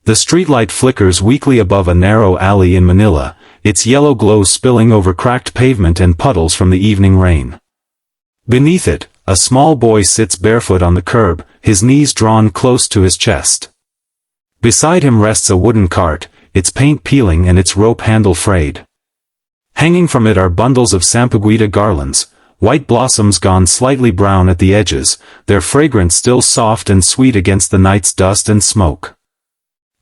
The streetlight flickers weakly above a narrow alley in Manila, its yellow glow spilling over cracked pavement and puddles from the evening rain. Beneath it, a small boy sits barefoot on the curb, his knees drawn close to his chest. Beside him rests a wooden cart, its paint peeling and its rope handle frayed. Hanging from it are bundles of Sampaguita garlands, white blossoms gone slightly brown at the edges, their fragrance still soft and sweet against the night's dust and smoke.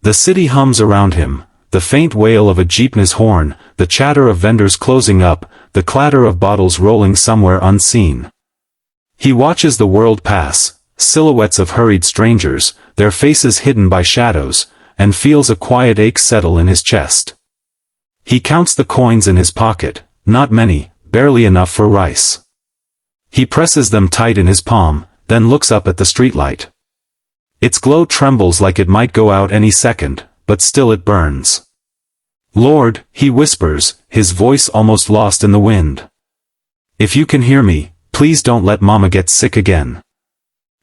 The city hums around him, the faint wail of a jeepney's horn, the chatter of vendors closing up, the clatter of bottles rolling somewhere unseen. He watches the world pass, silhouettes of hurried strangers, their faces hidden by shadows, and feels a quiet ache settle in his chest. He counts the coins in his pocket, not many, barely enough for rice. He presses them tight in his palm, then looks up at the streetlight. Its glow trembles like it might go out any second, but still it burns. "Lord," he whispers, his voice almost lost in the wind. "If you can hear me, please don't let Mama get sick again.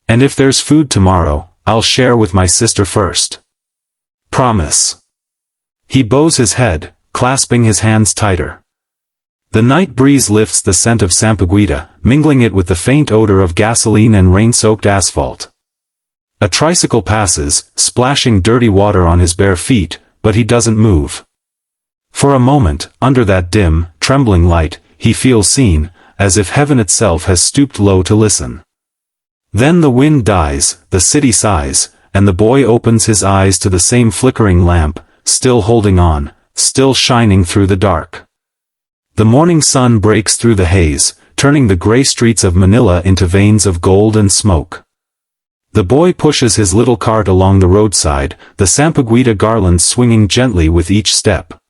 And if there's food tomorrow, I'll share with my sister first. Promise." He bows his head, clasping his hands tighter. The night breeze lifts the scent of Sampaguita, mingling it with the faint odor of gasoline and rain-soaked asphalt. A tricycle passes, splashing dirty water on his bare feet, but he doesn't move. For a moment, under that dim, trembling light, he feels seen, as if heaven itself has stooped low to listen. Then the wind dies, the city sighs, and the boy opens his eyes to the same flickering lamp, still holding on, still shining through the dark. The morning sun breaks through the haze, turning the gray streets of Manila into veins of gold and smoke. The boy pushes his little cart along the roadside, the Sampaguita garlands swinging gently with each step.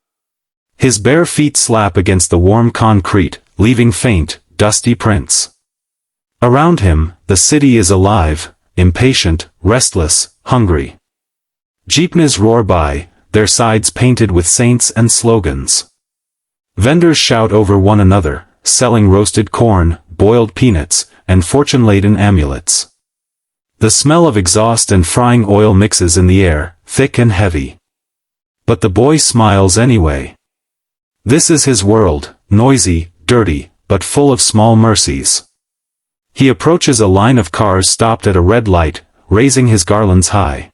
His bare feet slap against the warm concrete, leaving faint, dusty prints. Around him, the city is alive, impatient, restless, hungry. Jeepneys roar by, their sides painted with saints and slogans. Vendors shout over one another, selling roasted corn, boiled peanuts, and fortune-laden amulets. The smell of exhaust and frying oil mixes in the air, thick and heavy. But the boy smiles anyway. This is his world, noisy, dirty, but full of small mercies. He approaches a line of cars stopped at a red light, raising his garlands high.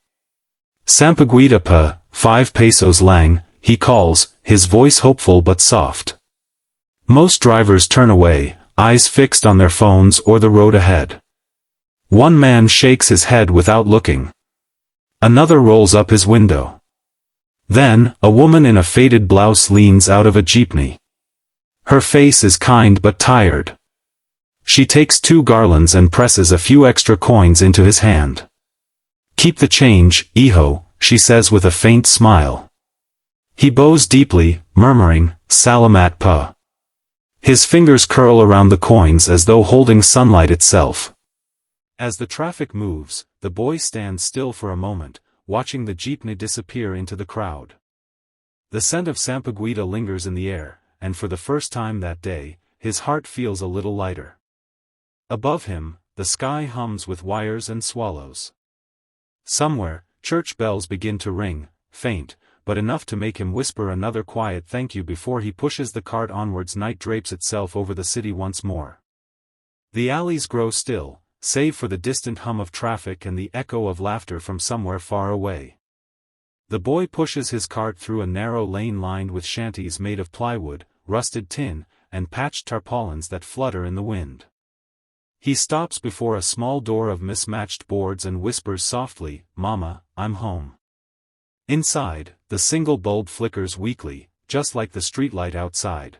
"Sampaguita pa, 5 pesos lang," he calls, his voice hopeful but soft. Most drivers turn away, eyes fixed on their phones or the road ahead. One man shakes his head without looking. Another rolls up his window. Then, a woman in a faded blouse leans out of a jeepney. Her face is kind but tired. She takes 2 garlands and presses a few extra coins into his hand. "Keep the change, hijo," she says with a faint smile. He bows deeply, murmuring, "Salamat pa." His fingers curl around the coins as though holding sunlight itself. As the traffic moves, the boy stands still for a moment, watching the jeepney disappear into the crowd. The scent of Sampaguita lingers in the air, and for the first time that day, his heart feels a little lighter. Above him, the sky hums with wires and swallows. Somewhere, church bells begin to ring, faint, but enough to make him whisper another quiet thank you before he pushes the cart onwards. Night drapes itself over the city once more. The alleys grow still, save for the distant hum of traffic and the echo of laughter from somewhere far away. The boy pushes his cart through a narrow lane lined with shanties made of plywood, rusted tin, and patched tarpaulins that flutter in the wind. He stops before a small door of mismatched boards and whispers softly, "Mama, I'm home." Inside, the single bulb flickers weakly, just like the streetlight outside.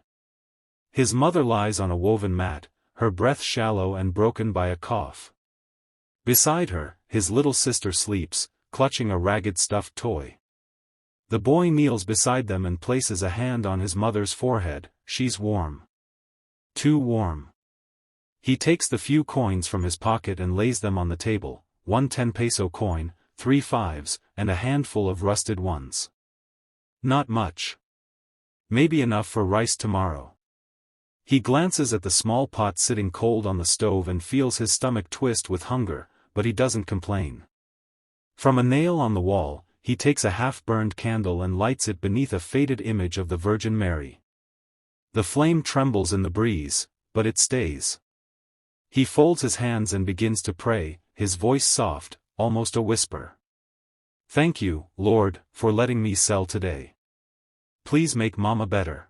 His mother lies on a woven mat, her breath shallow and broken by a cough. Beside her, his little sister sleeps, clutching a ragged stuffed toy. The boy kneels beside them and places a hand on his mother's forehead. She's warm. Too warm. He takes the few coins from his pocket and lays them on the table, 1 10-peso coin, 3 5s, and a handful of rusted ones. Not much. Maybe enough for rice tomorrow. He glances at the small pot sitting cold on the stove and feels his stomach twist with hunger, but he doesn't complain. From a nail on the wall, he takes a half-burned candle and lights it beneath a faded image of the Virgin Mary. The flame trembles in the breeze, but it stays. He folds his hands and begins to pray, his voice soft, almost a whisper. Thank you, Lord, for letting me sell today. Please make Mama better.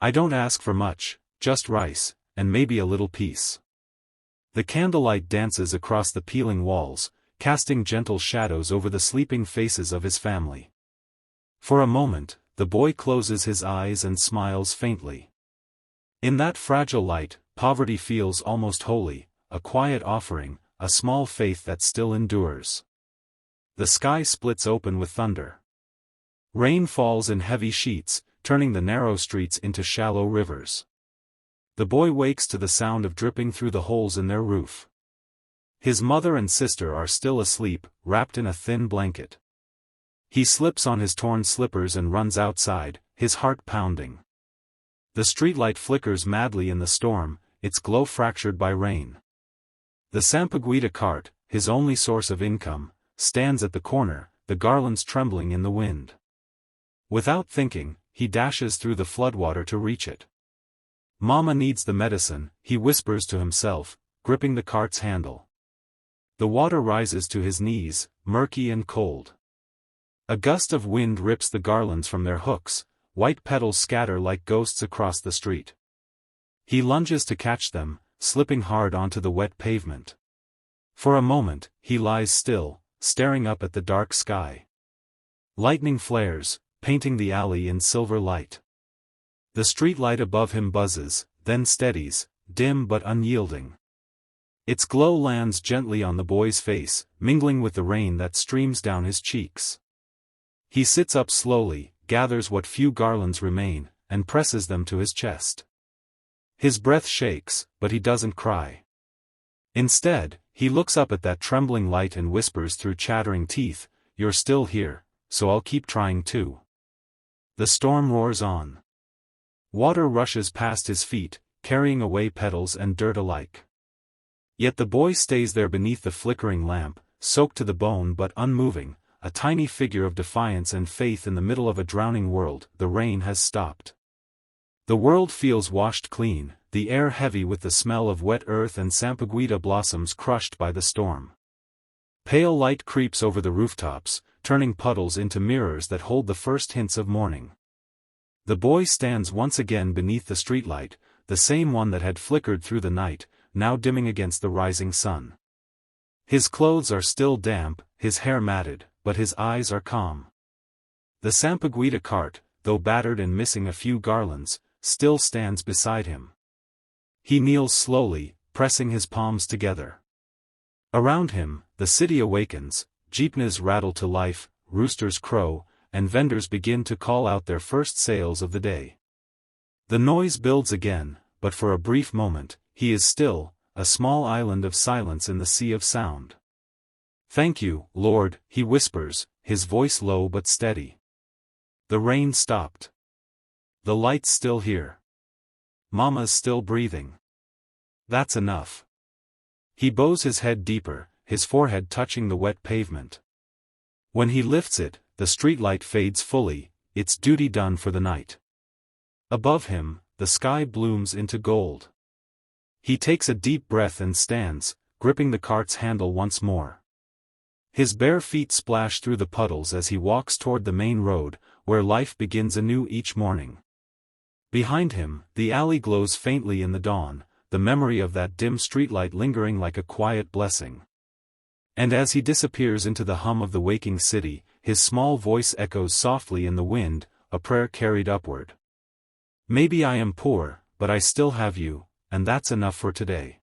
I don't ask for much, just rice, and maybe a little peace. The candlelight dances across the peeling walls, casting gentle shadows over the sleeping faces of his family. For a moment, the boy closes his eyes and smiles faintly. In that fragile light, poverty feels almost holy, a quiet offering, a small faith that still endures. The sky splits open with thunder. Rain falls in heavy sheets, turning the narrow streets into shallow rivers. The boy wakes to the sound of dripping through the holes in their roof. His mother and sister are still asleep, wrapped in a thin blanket. He slips on his torn slippers and runs outside, his heart pounding. The streetlight flickers madly in the storm, its glow fractured by rain. The Sampaguita cart, his only source of income, stands at the corner, the garlands trembling in the wind. Without thinking, he dashes through the floodwater to reach it. Mama needs the medicine, he whispers to himself, gripping the cart's handle. The water rises to his knees, murky and cold. A gust of wind rips the garlands from their hooks, white petals scatter like ghosts across the street. He lunges to catch them, slipping hard onto the wet pavement. For a moment, he lies still, staring up at the dark sky. Lightning flares, painting the alley in silver light. The streetlight above him buzzes, then steadies, dim but unyielding. Its glow lands gently on the boy's face, mingling with the rain that streams down his cheeks. He sits up slowly, gathers what few garlands remain, and presses them to his chest. His breath shakes, but he doesn't cry. Instead, he looks up at that trembling light and whispers through chattering teeth, "You're still here, so I'll keep trying too." The storm roars on. Water rushes past his feet, carrying away petals and dirt alike. Yet the boy stays there beneath the flickering lamp, soaked to the bone but unmoving, a tiny figure of defiance and faith in the middle of a drowning world. The rain has stopped. The world feels washed clean, the air heavy with the smell of wet earth and Sampaguita blossoms crushed by the storm. Pale light creeps over the rooftops, turning puddles into mirrors that hold the first hints of morning. The boy stands once again beneath the streetlight, the same one that had flickered through the night, now dimming against the rising sun. His clothes are still damp, his hair matted, but his eyes are calm. The Sampaguita cart, though battered and missing a few garlands, still stands beside him. He kneels slowly, pressing his palms together. Around him, the city awakens, jeepneys rattle to life, roosters crow, and vendors begin to call out their first sales of the day. The noise builds again, but for a brief moment, he is still, a small island of silence in the sea of sound. "Thank you, Lord," he whispers, his voice low but steady. The rain stopped. The light's still here. Mama's still breathing. That's enough. He bows his head deeper, his forehead touching the wet pavement. When he lifts it, the streetlight fades fully, its duty done for the night. Above him, the sky blooms into gold. He takes a deep breath and stands, gripping the cart's handle once more. His bare feet splash through the puddles as he walks toward the main road, where life begins anew each morning. Behind him, the alley glows faintly in the dawn, the memory of that dim streetlight lingering like a quiet blessing. And as he disappears into the hum of the waking city, his small voice echoes softly in the wind, a prayer carried upward. "Maybe I am poor, but I still have you, and that's enough for today."